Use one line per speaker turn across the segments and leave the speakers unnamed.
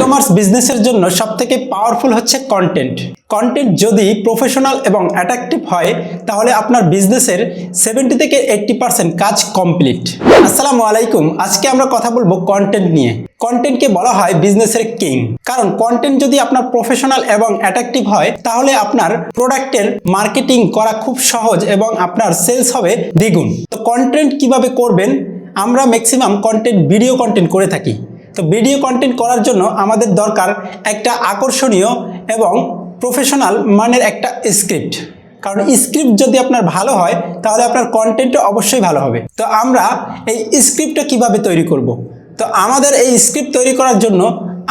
Commerce বিজনেসের জন্য সবথেকে পাওয়ারফুল হচ্ছে কন্টেন্ট। কন্টেন্ট যদি প্রফেশনাল এবং অ্যাট্রাকটিভ হয় তাহলে আপনার বিজনেসের 70 থেকে 80% কাজ কমপ্লিট। আসসালামু আলাইকুম, আজকে আমরা কথা বলবো কন্টেন্ট নিয়ে। কন্টেন্টকে বলা হয় বিজনেসের কিং, কারণ কন্টেন্ট যদি আপনার প্রফেশনাল এবং অ্যাট্রাকটিভ হয় তাহলে আপনার প্রোডাক্টের মার্কেটিং করা খুব সহজ এবং আপনার সেলস হবে দ্বিগুণ। তো কন্টেন্ট কিভাবে করবেন? আমরা ম্যাক্সিমাম কন্টেন্ট ভিডিও কন্টেন্ট করে থাকি। তো ভিডিও কন্টেন্ট করার জন্য আমাদের দরকার একটা আকর্ষণীয় এবং প্রফেশনাল মানের একটা স্ক্রিপ্ট, কারণ স্ক্রিপ্ট যদি আপনার ভালো হয় তাহলে আপনার কন্টেন্টও অবশ্যই ভালো হবে। তো আমরা এই স্ক্রিপ্টটা কিভাবে তৈরি করব? তো আমাদের এই স্ক্রিপ্ট তৈরি করার জন্য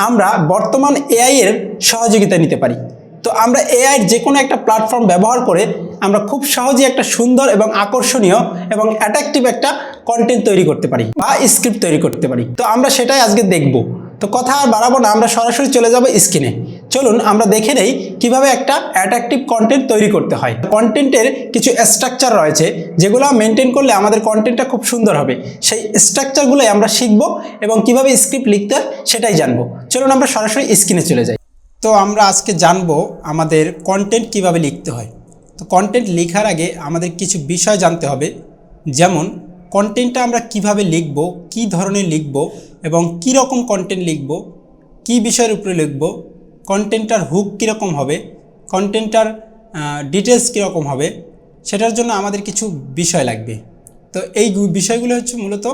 আমরা বর্তমান এআই এর সহযোগিতা নিতে পারি। তো আমরা এআই এর যে কোনো একটা প্ল্যাটফর্ম ব্যবহার করে আমরা খুব সহজেই একটা সুন্দর এবং আকর্ষণীয় এবং অ্যাট্রাকটিভ একটা কন্টেন্ট তৈরি করতে পারি বা স্ক্রিপ্ট তৈরি করতে পারি। তো আমরা সেটাই আজকে দেখব। তো কথা আর বাড়াবো না, আমরা সরাসরি চলে যাব স্ক্রিনে। চলুন আমরা দেখে নেই কিভাবে একটা অ্যাট্রাকটিভ কন্টেন্ট তৈরি করতে হয়। কন্টেন্টের কিছু স্ট্রাকচার রয়েছে যেগুলো মেনটেন করলে আমাদের কন্টেন্টটা খুব সুন্দর হবে। সেই স্ট্রাকচারগুলোই আমরা শিখব এবং কিভাবে স্ক্রিপ্ট লিখতে হয় সেটাই জানবো। চলুন আমরা সরাসরি স্ক্রিনে চলে যাই। তো আমরা আজকে জানবো আমাদের কন্টেন্ট কিভাবে লিখতে হয়। তো কন্টেন্ট লেখার আগে আমাদের কিছু বিষয় জানতে হবে, যেমন কন্টেন্টটা আমরা কিভাবে লিখব, কি ধরনের লিখব এবং কি রকম কন্টেন্ট লিখব, কি বিষয়ের উপরে লিখব, কন্টেন্টটার হুক কীরকম হবে, কন্টেন্টটার ডিটেলস কীরকম হবে, সেটার জন্য আমাদের কিছু বিষয় লাগবে। তো এই বিষয়গুলো হচ্ছে মূলত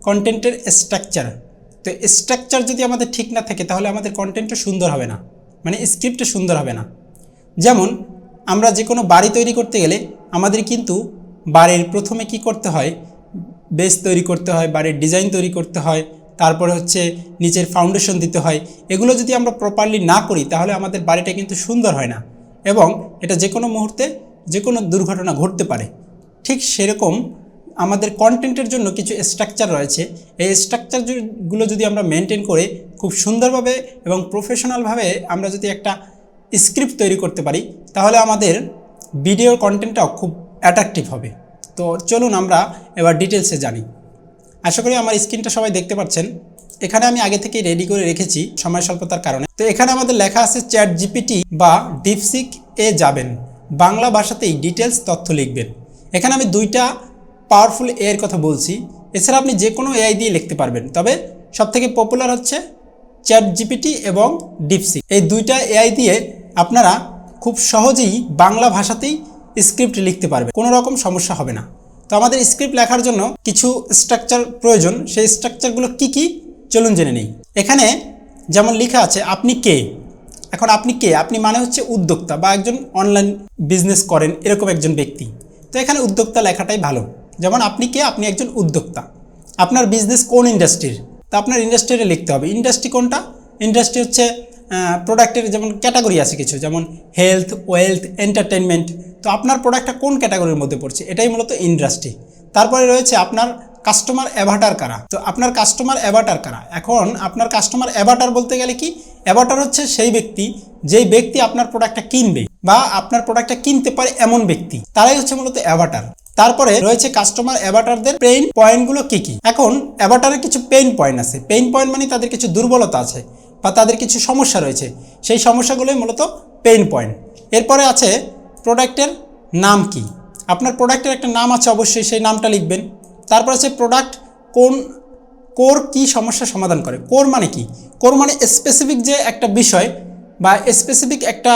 কন্টেন্টের স্ট্রাকচার। তো স্ট্রাকচার যদি আমাদের ঠিক না থাকে তাহলে আমাদের কন্টেন্টটা সুন্দর হবে না, মানে স্ক্রিপ্টটা সুন্দর হবে না। যেমন আমরা যে কোনো বাড়ি তৈরি করতে গেলে আমাদের কিন্তু বাড়ির প্রথমে কি করতে হয়, বেস তৈরি করতে হয়, বাড়ির ডিজাইন তৈরি করতে হয়, তারপরে হচ্ছে নিচের ফাউন্ডেশন দিতে হয়। এগুলো যদি আমরা প্রপারলি না করি তাহলে আমাদের বাড়িটা কিন্তু সুন্দর হয় না এবং এটা যে কোনো মুহূর্তে যে কোনো দুর্ঘটনা ঘটতে পারে। ঠিক সেরকম আমাদের কন্টেন্টের জন্য কিছু স্ট্রাকচার রয়েছে। এই স্ট্রাকচারগুলো যদি আমরা মেনটেন করে খুব সুন্দরভাবে এবং প্রফেশনালভাবে আমরা যদি একটা স্ক্রিপ্ট তৈরি করতে পারি তাহলে আমাদের ভিডিওর কন্টেন্টটাও খুব অ্যাট্রাকটিভ হবে। তো চলুন আমরা এবার ডিটেলসে জানি। আশা করি আমার স্ক্রিনটা সবাই দেখতে পাচ্ছেন। এখানে আমি আগে থেকেই রেডি করে রেখেছি সময় স্বল্পতার কারণে। তো এখানে আমাদের লেখা আছে চ্যাট জিপিটি বা ডিপসিক এ যাবেন, বাংলা ভাষাতেই ডিটেলস তথ্য লিখবেন। এখানে আমি দুইটা পাওয়ারফুল এআইয়ের কথা বলছি। এছাড়া আপনি যে কোনো এআই দিয়ে লিখতে পারবেন, তবে সবথেকে পপুলার হচ্ছে চ্যাট জিপিটি এবং ডিপসিক। এই দুইটা এআই দিয়ে আপনারা খুব সহজেই বাংলা ভাষাতেই স্ক্রিপ্ট লিখতে পারবেন, কোনো রকম সমস্যা হবে না। তো আমাদের স্ক্রিপ্ট লেখার জন্য কিছু স্ট্রাকচার প্রয়োজন। সেই স্ট্রাকচারগুলো কি চলুন জেনে নেই। এখানে যেমন লেখা আছে আপনি কে। এখন আপনি কে, আপনি মানে হচ্ছে উদ্যোক্তা বা একজন অনলাইন বিজনেস করেন এরকম একজন ব্যক্তি। তো এখানে উদ্যোক্তা লেখাটাই ভালো। যেমন আপনি কে, আপনি একজন উদ্যোক্তা। আপনার বিজনেস কোন ইন্ডাস্ট্রির, তা আপনার ইন্ডাস্ট্রিতে লিখতে হবে। ইন্ডাস্ট্রি কোনটা? ইন্ডাস্ট্রি হচ্ছে প্রোডাক্টের যেমন ক্যাটাগরি আছে কিছু, যেমন হেলথ, ওয়েলথ, এন্টারটেনমেন্ট। তো আপনার প্রোডাক্টটা কোন ক্যাটাগরির মধ্যে পড়ছে, এটাই মূলত ইন্ডাস্ট্রি। তারপরে রয়েছে আপনার কাস্টমার অ্যাভাটার কারা। তো আপনার কাস্টমার অ্যাভাটার কারা? এখন আপনার কাস্টমার অ্যাভাটার বলতে গেলে কি, অ্যাভাটার হচ্ছে সেই ব্যক্তি যেই ব্যক্তি আপনার প্রোডাক্টটা কিনবে বা আপনার প্রোডাক্টটা কিনতে পারে এমন ব্যক্তি, তারাই হচ্ছে মূলত অ্যাভাটার। তারপরে রয়েছে কাস্টমার অ্যাভাটারদের পেইন পয়েন্টগুলো কি। এখন অ্যাভাটারের কিছু পেইন পয়েন্ট আছে। পেইন পয়েন্ট মানে তাদের কিছু দুর্বলতা আছে বা তাদের কিছু সমস্যা রয়েছে, সেই সমস্যাগুলোই মূলত পেইন পয়েন্ট। এরপরে আছে প্রোডাক্টের নাম কি। আপনার প্রোডাক্টের একটা নাম আছে, অবশ্যই সেই নামটা লিখবেন। তারপর আছে প্রোডাক্ট কোর কি সমস্যা সমাধান করে। কোর মানে কি? কোর মানে স্পেসিফিক যে একটা বিষয় বা স্পেসিফিক একটা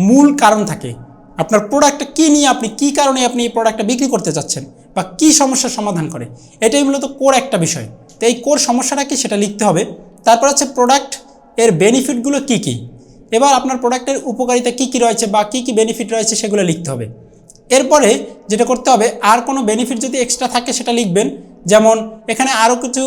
মূল কারণ থাকে। আপনার প্রোডাক্টটা কী নিয়ে, আপনি কী কারণে আপনি এই প্রোডাক্টটা বিক্রি করতে চাচ্ছেন বা কী সমস্যার সমাধান করে, এটাই মূলত কোর একটা বিষয়। তো এই কোর সমস্যাটা কি সেটা লিখতে হবে। তারপর আছে প্রোডাক্ট এর বেনিফিটগুলো কি। এবার আপনার প্রোডাক্টের উপকারিতা কি রয়েছে বা কি বেনিফিট রয়েছে সেগুলো লিখতে হবে। এরপরে যেটা করতে হবে, আর কোনো বেনিফিট যদি এক্সট্রা থাকে সেটা লিখবেন। যেমন এখানে আরও কিছু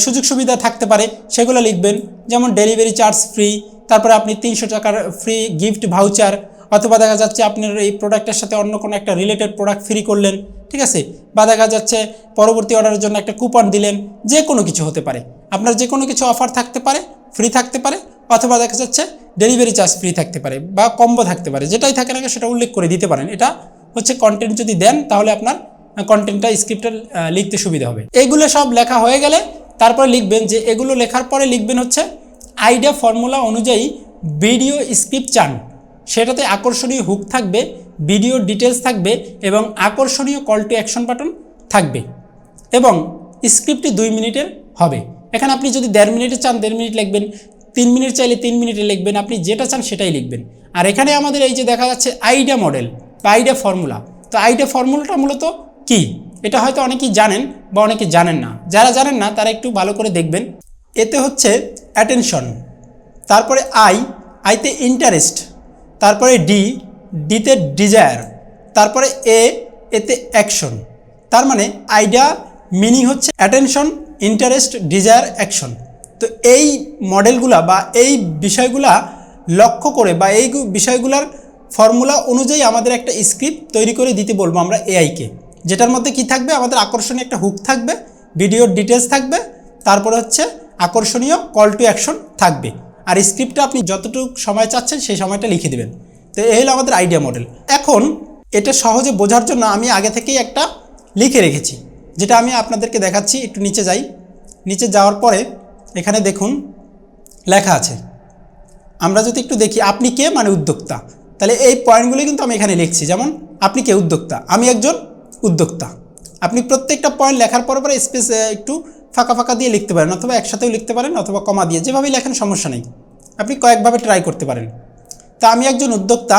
সুযোগ সুবিধা থাকতে পারে, সেগুলো লিখবেন। যেমন ডেলিভারি চার্জ ফ্রি, তারপরে আপনি 300 টাকার ফ্রি গিফট ভাউচার, অথবা দেখা যাচ্ছে আপনার এই প্রোডাক্টের সাথে অন্য কোনো একটা রিলেটেড প্রোডাক্ট ফ্রি করলেন, ঠিক আছে, বা দেখা যাচ্ছে পরবর্তী অর্ডারের জন্য একটা কুপন দিলেন। যে কোনো কিছু হতে পারে, আপনার যে কোনো কিছু অফার থাকতে পারে, ফ্রি থাকতে পারে, অথবা দেখা যাচ্ছে ডেলিভারি চার্জ ফ্রি থাকতে পারে বা কম্বো থাকতে পারে। যেটাই থাকে না সেটা উল্লেখ করে দিতে পারেন। এটা হচ্ছে কন্টেন্ট যদি দেন তাহলে আপনার কন্টেন্টটা স্ক্রিপ্টটা লিখতে সুবিধা হবে। এগুলো সব লেখা হয়ে গেলে তারপরে লিখবেন যে এগুলো লেখার পরে লিখবেন হচ্ছে আইডিয়া ফর্মুলা অনুযায়ী ভিডিও স্ক্রিপ্ট চান, সেটাতে আকর্ষণীয় হুক থাকবে, ভিডিও ডিটেলস থাকবে এবং আকর্ষণীয় কল টু অ্যাকশন বাটন থাকবে এবং স্ক্রিপ্টটি 2 মিনিটের হবে। এখানে আপনি যদি 1.5 মিনিটে চান 1.5 মিনিট লিখবেন, 3 মিনিট চাইলে 3 মিনিটে লিখবেন, আপনি যেটা চান সেটাই লিখবেন। আর এখানে আমাদের এই যে দেখা যাচ্ছে আইডিয়া মডেল বা আইডিয়া ফর্মুলা, তো আইডিয়া ফর্মুলাটা মূলত কি, এটা হয়তো অনেকেই জানেন বা অনেকে জানেন না। যারা জানেন না তারা একটু ভালো করে দেখবেন। এতে হচ্ছে অ্যাটেনশন, তারপরে আইতে ইন্টারেস্ট, তারপরে ডিতে ডিজায়ার, তারপরে এতে অ্যাকশন। তার মানে আইডিয়া মিনিং হচ্ছে অ্যাটেনশন, ইন্টারেস্ট, ডিজায়ার, অ্যাকশন। তো এই মডেলগুলা বা এই বিষয়গুলা লক্ষ্য করে বা এই বিষয়গুলার ফর্মুলা অনুযায়ী আমাদের একটা স্ক্রিপ্ট তৈরি করে দিতে বলবো আমরা এআইকে, যেটার মধ্যে কি থাকবে, আমাদের আকর্ষণীয় একটা হুক থাকবে, ভিডিওর ডিটেলস থাকবে, তারপরে হচ্ছে আকর্ষণীয় কল টু অ্যাকশন থাকবে। আর স্ক্রিপ্টটা আপনি যতটুকু সময় চাচ্ছেন সেই সময়টা লিখে দেবেন। তো এই হলো আমাদের আইডিয়া মডেল। এখন এটা সহজে বোঝার জন্য আমি আগে থেকেই একটা লিখে রেখেছি, যেটা আমি আপনাদেরকে দেখাচ্ছি। একটু নিচে যাই, নিচে যাওয়ার পরে এখানে দেখুন লেখা আছে। আমরা যদি একটু দেখি, আপনি কে মানে উদ্যোক্তা, তাহলে এই পয়েন্টগুলো কিন্তু আমি এখানে লিখছি। যেমন আপনি কে, উদ্যোক্তা, আমি একজন উদ্যোক্তা। আপনি প্রত্যেকটা পয়েন্ট লেখার পরে স্পেস একটু ফাঁকা ফাঁকা দিয়ে লিখতে পারেন, অথবা একসাথেও লিখতে পারেন, অথবা কমা দিয়ে, যেভাবেই লেখেন সমস্যা নেই, আপনি কয়েকভাবে ট্রাই করতে পারেন। তা আমি একজন উদ্যোক্তা,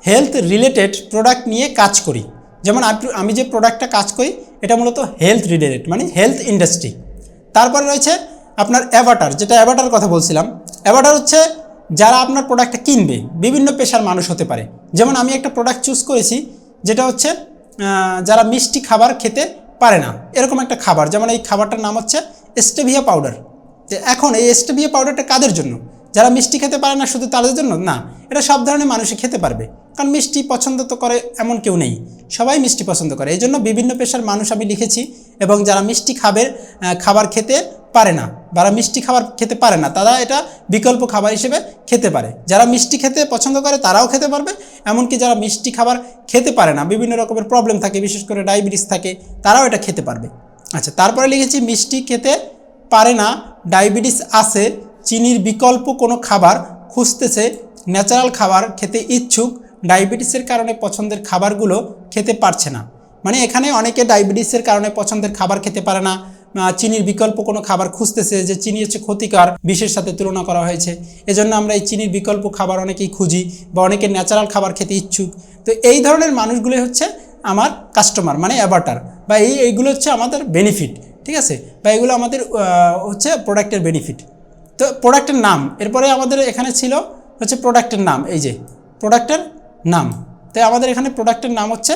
হেলথ রিলেটেড প্রোডাক্ট নিয়ে কাজ করি। যেমন আমি যে প্রোডাক্টটা কাজ করি এটা মূলত হেলথ রিলেটেড, মানে হেলথ ইন্ডাস্ট্রি। তারপরে রয়েছে আপনার অ্যাভাটার, যেটা অ্যাভাটার কথা বলছিলাম। অ্যাভাটার হচ্ছে যারা আপনার প্রোডাক্টটা কিনবে, বিভিন্ন পেশার মানুষ হতে পারে। যেমন আমি একটা প্রোডাক্ট চুজ করেছি যেটা হচ্ছে যারা মিষ্টি খাবার খেতে পারে না, এরকম একটা খাবার। যেমন এই খাবারটার নাম হচ্ছে স্টেভিয়া পাউডার। তো এখন এই স্টেভিয়া পাউডারটা কাদের জন্য? যারা মিষ্টি খেতে পারে না শুধু তাদের জন্য না, এটা সব ধরনের মানুষই খেতে পারবে। কারণ মিষ্টি পছন্দ তো করে এমন কেউ নেই, সবাই মিষ্টি পছন্দ করে। এই জন্য বিভিন্ন পেশার মানুষ আমি লিখেছি। এবং যারা মিষ্টি খাবার খেতে পারে না, যারা মিষ্টি খাবার খেতে পারে না, তারা এটা বিকল্প খাবার হিসেবে খেতে পারে। যারা মিষ্টি খেতে পছন্দ করে তারাও খেতে পারবে, এমনকি যারা মিষ্টি খাবার খেতে পারে না, বিভিন্ন রকমের প্রবলেম থাকে, বিশেষ করে ডায়াবেটিস থাকে, তারাও এটা খেতে পারবে। আচ্ছা, তারপরে লিখেছি মিষ্টি খেতে পারে না, ডায়াবেটিস আছে, চিনির বিকল্প কোনো খাবার খুঁজতেছে, ন্যাচারাল খাবার খেতে ইচ্ছুক, ডায়াবেটিসের কারণে পছন্দের খাবারগুলো খেতে পারছে না। মানে এখানে অনেকে ডায়াবেটিসের কারণে পছন্দের খাবার খেতে পারে না, চিনির বিকল্প কোনো খাবার খুঁজতেছে, যে চিনি হচ্ছে ক্ষতিকর, বিষের সাথে তুলনা করা হয়েছে, এজন্য আমরা এই চিনির বিকল্প খাবার অনেকেই খুঁজি, বা অনেকে ন্যাচারাল খাবার খেতে ইচ্ছুক। তো এই ধরনের মানুষগুলো হচ্ছে আমার কাস্টমার, মানে অ্যাভাটার, বা এইগুলো হচ্ছে আমাদের বেনিফিট, ঠিক আছে, বা এগুলো আমাদের হচ্ছে প্রোডাক্টের বেনিফিট। তো প্রোডাক্টের নাম, এরপরে আমাদের এখানে ছিল হচ্ছে প্রোডাক্টের নাম, এই যে প্রোডাক্টের নাম। তাই আমাদের এখানে প্রোডাক্টের নাম হচ্ছে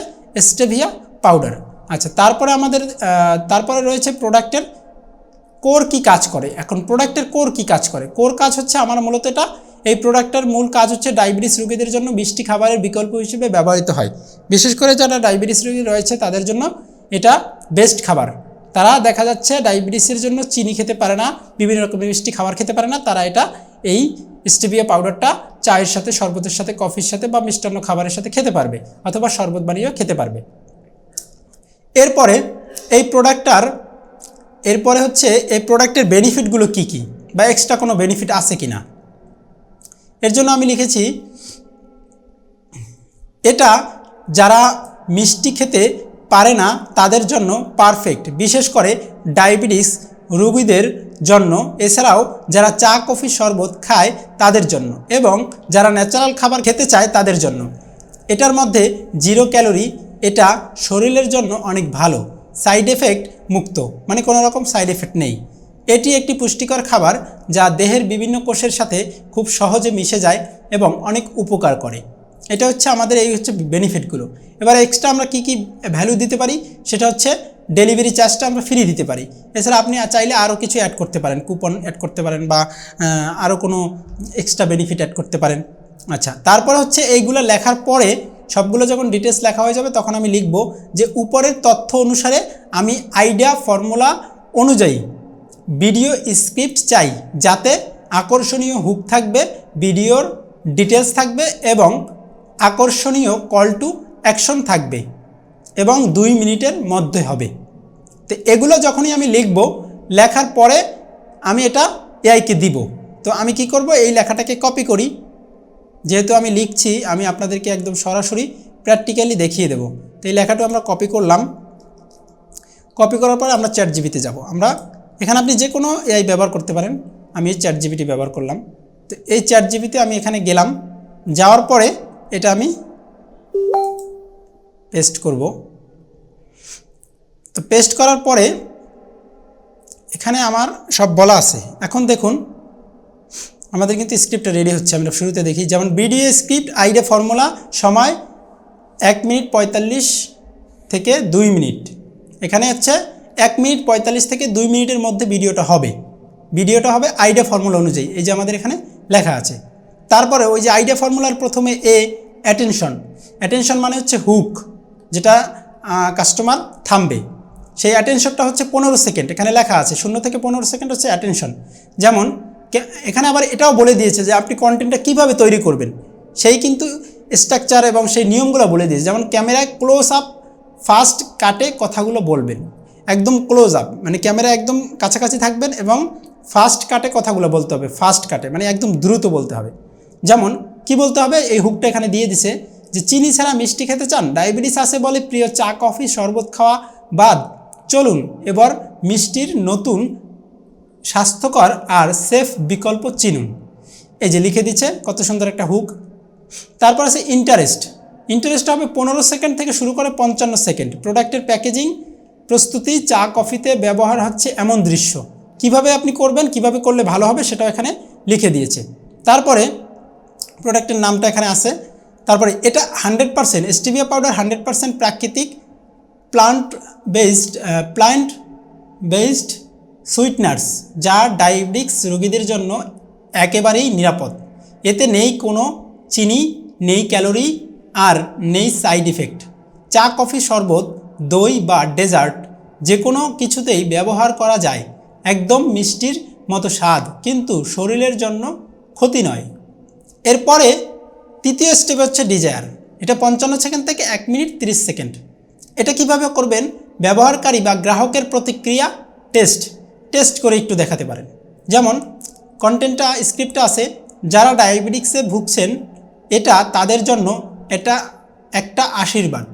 স্টেভিয়া পাউডার। আচ্ছা, তারপরে রয়েছে প্রোডাক্টের কোর কি কাজ করে। এখন প্রোডাক্টের কোর কি কাজ করে? কোর কাজ হচ্ছে আমার মূলত এই প্রোডাক্টের মূল কাজ হচ্ছে ডায়াবেটিস রোগীদের জন্য মিষ্টি খাবারের বিকল্প হিসেবে ব্যবহৃত হয়। বিশেষ করে যারা ডায়াবেটিস রোগী রয়েছে তাদের জন্য এটা বেস্ট খাবার। তারা দেখা যাচ্ছে ডায়াবেটিসের জন্য চিনি খেতে পারে না, বিভিন্ন রকমের মিষ্টি খাবার খেতে পারে না, তারা এই স্টেভিয়া পাউডারটা চায়ের সাথে, শরবতের সাথে, কফির সাথে বা মিষ্টান্ন খাবারের সাথে খেতে পারবে, অথবা শরবত বানিয়েও খেতে পারবে। এরপরে হচ্ছে এই প্রোডাক্টের বেনিফিটগুলো কি কি, বা এক্সট্রা কোনো বেনিফিট আছে কি না। এর জন্য আমি লিখেছি এটা যারা মিষ্টি খেতে পারে না তাদের জন্য পারফেক্ট, বিশেষ করে ডায়াবেটিস রোগীদের জন্য, এছাড়াও যারা চা, কফি, শরবত খায় তাদের জন্য, এবং যারা ন্যাচারাল খাবার খেতে চায় তাদের জন্য। এটার মধ্যে 0 ক্যালোরি, এটা শরীরের জন্য অনেক ভালো, সাইড এফেক্ট মুক্ত, মানে কোনো রকম সাইড এফেক্ট নেই। এটি একটি পুষ্টিকর খাবার যা দেহের বিভিন্ন কোষের সাথে খুব সহজে মিশে যায় এবং অনেক উপকার করে। এটা হচ্ছে আমাদের এই হচ্ছে বেনিফিটগুলো। এবার এক্সট্রা আমরা কি কি ভ্যালু দিতে পারি, সেটা হচ্ছে ডেলিভারি চার্জটা আমরা ফ্রি দিতে পারি। এছাড়া আপনি চাইলে আরও কিছু অ্যাড করতে পারেন, কুপন অ্যাড করতে পারেন, বা আরও কোনো এক্সট্রা বেনিফিট অ্যাড করতে পারেন। আচ্ছা, তারপর হচ্ছে এইগুলো লেখার পরে, সবগুলো যখন ডিটেলস লেখা হয়ে যাবে তখন আমি লিখব যে উপরের তথ্য অনুসারে আমি আইডিয়া ফর্মুলা অনুযায়ী ভিডিও স্ক্রিপ্ট চাই, যাতে আকর্ষণীয় হুক থাকবে, ভিডিওর ডিটেলস থাকবে এবং আকর্ষণীয় কল টু অ্যাকশন থাকবে, এবং 2 মিনিটের মধ্যে হবে। তো এগুলো যখনই আমি লিখব, লেখার পরে আমি এটা এআইকে দিব। তো আমি কি করব, এই লেখাটাকে কপি করি। যেহেতু আমি লিখছি, আমি আপনাদেরকে একদম সরাসরি প্র্যাকটিক্যালি দেখিয়ে দেব। তো এই লেখাটা আমরা কপি করলাম। কপি করার পর আমরা চ্যাট জিপিতে যাব। আমরা এখানে আপনি যে কোনো এআই ব্যবহার করতে পারেন, আমি এই চ্যাট জিপিটি ব্যবহার করলাম। তো এই চ্যাট জিপিতে আমি এখানে গেলাম, যাওয়ার পরে এটা আমি পেস্ট করব। তো পেস্ট করার পরে এখানে আমার সব বলা আছে। এখন দেখুন আমাদের কিন্তু স্ক্রিপ্টটা রেডি হচ্ছে। আমরা শুরুতে দেখি, যেমন ভিডিও স্ক্রিপ্ট, আইডিয়া, ফর্মুলা, সময় 1 মিনিট 45 থেকে 2 মিনিট। এখানে হচ্ছে 1 মিনিট 45 থেকে 2 মিনিটের মধ্যে ভিডিওটা হবে। আইডিয়া ফর্মুলা অনুযায়ী, এই যে আমাদের এখানে লেখা আছে। তারপরে ওই যে আইডিয়া ফর্মুলার প্রথমে অ্যাটেনশন মানে হচ্ছে হুক, যেটা কাস্টমার থামবে। সেই অ্যাটেনশনটা হচ্ছে 15 সেকেন্ড, এখানে লেখা আছে 0 থেকে 15 সেকেন্ড হচ্ছে অ্যাটেনশন। যেমন এখানে আবার এটাও বলে দিয়েছে যে আপনি কন্টেন্টটা কিভাবে তৈরি করবেন, সেই কিন্তু স্ট্রাকচার এবং সেই নিয়মগুলো বলে দিয়েছে। যেমন ক্যামেরায় ক্লোজ আপ, ফাস্ট কাটে কথাগুলো বলবেন, একদম ক্লোজ আপ মানে ক্যামেরা একদম কাছাকাছি থাকবেন, এবং ফাস্ট কাটে কথাগুলো বলতে হবে। ফাস্ট কাটে মানে একদম দ্রুত বলতে হবে। যেমন কি বলতে হবে, এই হুকটা এখানে দিয়ে দিছে যে চিনি ছাড়া মিষ্টি খেতে চান, ডায়াবেটিস আছে বলে প্রিয় চা কফি শরবত খাওয়া বাদ, চলুন এবার মিষ্টির নতুন স্বাস্থ্যকর আর সেফ বিকল্প চিনুন। এই যে লিখে দিচ্ছে, কত সুন্দর একটা হুক। তারপর আছে ইন্টারেস্ট হবে 15 সেকেন্ড থেকে শুরু করে 55 সেকেন্ড। প্রোডাক্টের প্যাকেজিং, প্রস্তুতি, চা কফিতে ব্যবহার হচ্ছে এমন দৃশ্য, কিভাবে আপনি করবেন, কিভাবে করলে ভালো হবে সেটাও এখানে লিখে দিয়েছে। তারপরে প্রোডাক্টের নামটা এখানে আছে। তারপরে এটা 100% স্টিভিয়া পাউডার, 100% প্রাকৃতিক প্লান্ট বেসড সুইটনার্স, যা ডায়াবেটিক্স রোগীদের জন্য একেবারেই নিরাপদ। এতে নেই কোনো চিনি, নেই ক্যালোরি, আর নেই সাইড ইফেক্ট। চা কফি শরবত দই বা ডেজার্ট যে কোনো কিছুতেই ব্যবহার করা যায়। একদম মিষ্টির মতো স্বাদ, কিন্তু শরীরের জন্য ক্ষতি নয়। এরপরে তৃতীয় স্টেপ হচ্ছে ডিজায়ার। এটা 55 সেকেন্ড থেকে 1 মিনিট 30 সেকেন্ড। এটা কিভাবে করবেন, ব্যবহারকারী বা গ্রাহকের প্রতিক্রিয়া টেস্ট করে একটু দেখাতে পারেন। যেমন কন্টেন্টটা স্ক্রিপ্টটা আছে, যারা ডায়াবেটিক্সে ভুগছেন এটা তাদের জন্য এটা একটা আশীর্বাদ।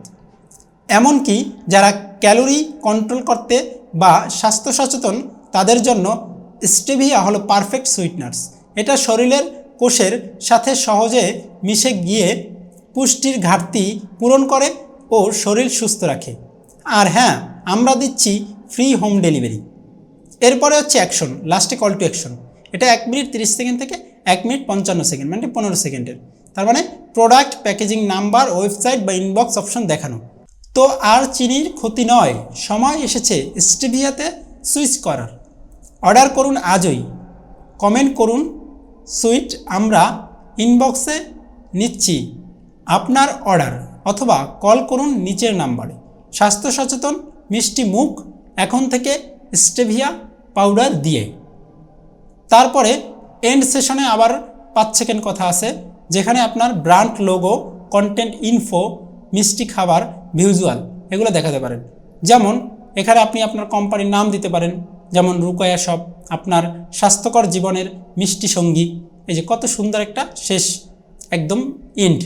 এমনকি যারা ক্যালোরি কন্ট্রোল করতে বা স্বাস্থ্য সচেতন তাদের জন্য স্টেভিয়া হলো পারফেক্ট সুইটনার্স। এটা শরীরের কোষের সাথে সহজে মিশে গিয়ে পুষ্টির ঘাটতি পূরণ করে ও শরীর সুস্থ রাখে। আর হ্যাঁ, আমরা দিচ্ছি ফ্রি হোম ডেলিভারি। এরপরে হচ্ছে অ্যাকশন, লাস্টে কল টু অ্যাকশন। এটা 1 মিনিট 30 সেকেন্ড থেকে 1 মিনিট 55 সেকেন্ড, মানে 15 সেকেন্ডের। তার মানে প্রোডাক্ট, প্যাকেজিং নাম্বার, ওয়েবসাইট বা ইনবক্স অপশন দেখানো। তো আর চিনির ক্ষতি নয়, সময় এসেছে স্টেভিয়াতে সুইচ করার। অর্ডার করুন আজই, কমেন্ট করুন সুইট, আমরা ইনবক্সে নিচ্ছি আপনার অর্ডার, অথবা কল করুন নিচের নাম্বারে। স্বাস্থ্য সচেতন মিষ্টি মুখ এখন থেকে স্টেভিয়া পাউডার দিয়ে। তারপরে এন্ড সেশনে আবার 5 সেকেন্ড কথা আছে, যেখানে আপনার ব্র্যান্ড লোগো, কন্টেন্ট ইনফো, মিষ্টি খাবার, ভিজুয়াল এগুলো দেখাতে পারেন। যেমন এখানে আপনি আপনার কোম্পানির নাম দিতে পারেন, যেমন রুকয়া শপ, আপনার স্বাস্থ্যকর জীবনের মিষ্টি সঙ্গী। এই যে কত সুন্দর একটা শেষ, একদম এন্ড।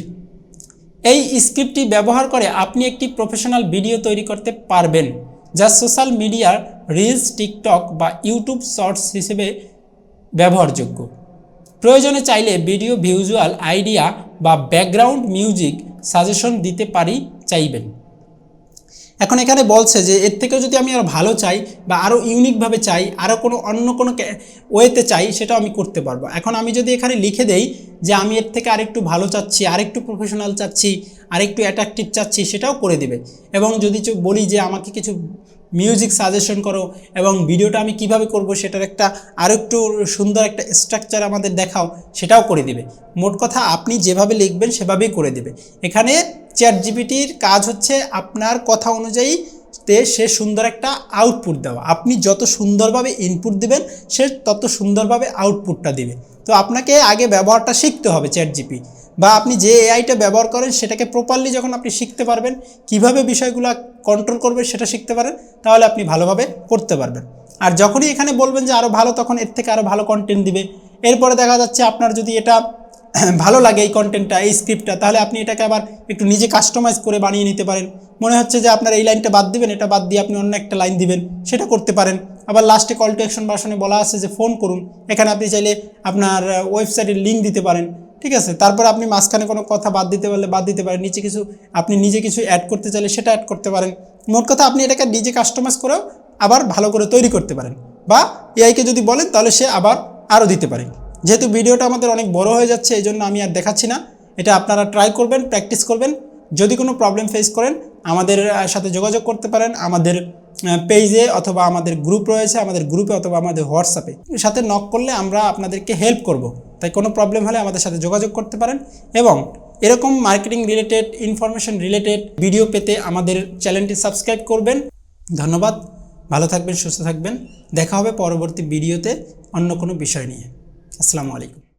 এই স্ক্রিপ্টটি ব্যবহার করে আপনি একটি প্রফেশনাল ভিডিও তৈরি করতে পারবেন, যা সোশ্যাল মিডিয়ার রিলস, টিকটক বা ইউটিউব শর্টস হিসেবে ব্যবহারযোগ্য। প্রয়োজনে চাইলে ভিডিও, ভিজুয়াল আইডিয়া বা ব্যাকগ্রাউন্ড মিউজিক সাজেশন দিতে পারি চাইবেন। এখন এখানে বলছে যে এর থেকেও যদি আমি আরও ভালো চাই বা আরও ইউনিকভাবে চাই, আরও অন্য কোনো ওয়েতে চাই, সেটাও আমি করতে পারবো। এখন আমি যদি এখানে লিখে দেই যে আমি এর থেকে আরেকটু ভালো চাচ্ছি, আরেকটু প্রফেশনাল চাচ্ছি, আরেকটু অ্যাট্রাকটিভ চাচ্ছি, সেটাও করে দেবে। এবং যদি বলি যে আমাকে কিছু মিউজিক সাজেশন করো এবং ভিডিওটা আমি কিভাবে করব সেটার একটা আরও একটু সুন্দর একটা স্ট্রাকচার আমাদের দেখাও, সেটাও করে দেবে। মোট কথা আপনি যেভাবে লিখবেন সেভাবেই করে দেবে। এখানে চ্যাট জিপিটির কাজ হচ্ছে আপনার কথা অনুযায়ী সে সুন্দর একটা আউটপুট দেওয়া। আপনি যত সুন্দরভাবে ইনপুট দিবেন সে তত সুন্দরভাবে আউটপুটটা দিবে। তো আপনাকে আগে ব্যবহারটা শিখতে হবে চ্যাট জিপি, বা আপনি যে এআইটা ব্যবহার করেন সেটাকে প্রপারলি যখন আপনি শিখতে পারবেন, কিভাবে বিষয়গুলো কন্ট্রোল করবে সেটা শিখতে পারেন, তাহলে আপনি ভালোভাবে করতে পারবেন। আর যখনই এখানে বলবেন যে আরও ভালো, তখন এর থেকে আরও ভালো কন্টেন্ট দিবে। এরপরে দেখা যাচ্ছে আপনার যদি এটা ভালো লাগে এই কন্টেন্টটা, এই স্ক্রিপ্টটা, তাহলে আপনি এটাকে আবার একটু নিজে কাস্টমাইজ করে বানিয়ে নিতে পারেন। মনে হচ্ছে যে আপনার এই লাইনটা বাদ দিবেন, এটা বাদ দিয়ে আপনি অন্য একটা লাইন দিবেন, সেটা করতে পারেন। আবার লাস্টে কল টু অ্যাকশন ভার্সনে বলা আছে যে ফোন করুন, এখানে আপনি চাইলে আপনার ওয়েবসাইটের লিঙ্ক দিতে পারেন, ঠিক আছে। তারপর আপনি মাঝখানে কোনো কথা বাদ দিতে পারলে বাদ দিতে পারেন, নিচে কিছু আপনি নিজে কিছু অ্যাড করতে চাইলে সেটা অ্যাড করতে পারেন। মোট কথা আপনি এটাকে নিজে কাস্টমাইজ করেও আবার ভালো করে তৈরি করতে পারেন, বা এআইকে যদি বলেন তাহলে সে আবার আরও দিতে পারে। যেহেতু ভিডিওটা আমাদের অনেক বড় হয়ে যাচ্ছে, এই জন্য আমি আর দেখাচ্ছি না। এটা আপনারা ট্রাই করবেন, প্র্যাকটিস করবেন। যদি কোনো প্রবলেম ফেস করেন আমাদের সাথে যোগাযোগ করতে পারেন, আমাদের পেজে অথবা আমাদের গ্রুপ রয়েছে, আমাদের গ্রুপে অথবা আমাদের হোয়াটসঅ্যাপে সাথে নক করলে আমরা আপনাদেরকে হেল্প করব। তাই কোনো প্রবলেম হলে আমাদের সাথে যোগাযোগ করতে পারেন। এবং এরকম marketing related, information related video পেতে আমাদের চ্যানেলটি সাবস্ক্রাইব করবেন। ধন্যবাদ, ভালো থাকবেন, সুস্থ থাকবেন। দেখা হবে পরবর্তী ভিডিওতে অন্য কোনো বিষয় নিয়ে। আসসালামু আলাইকুম।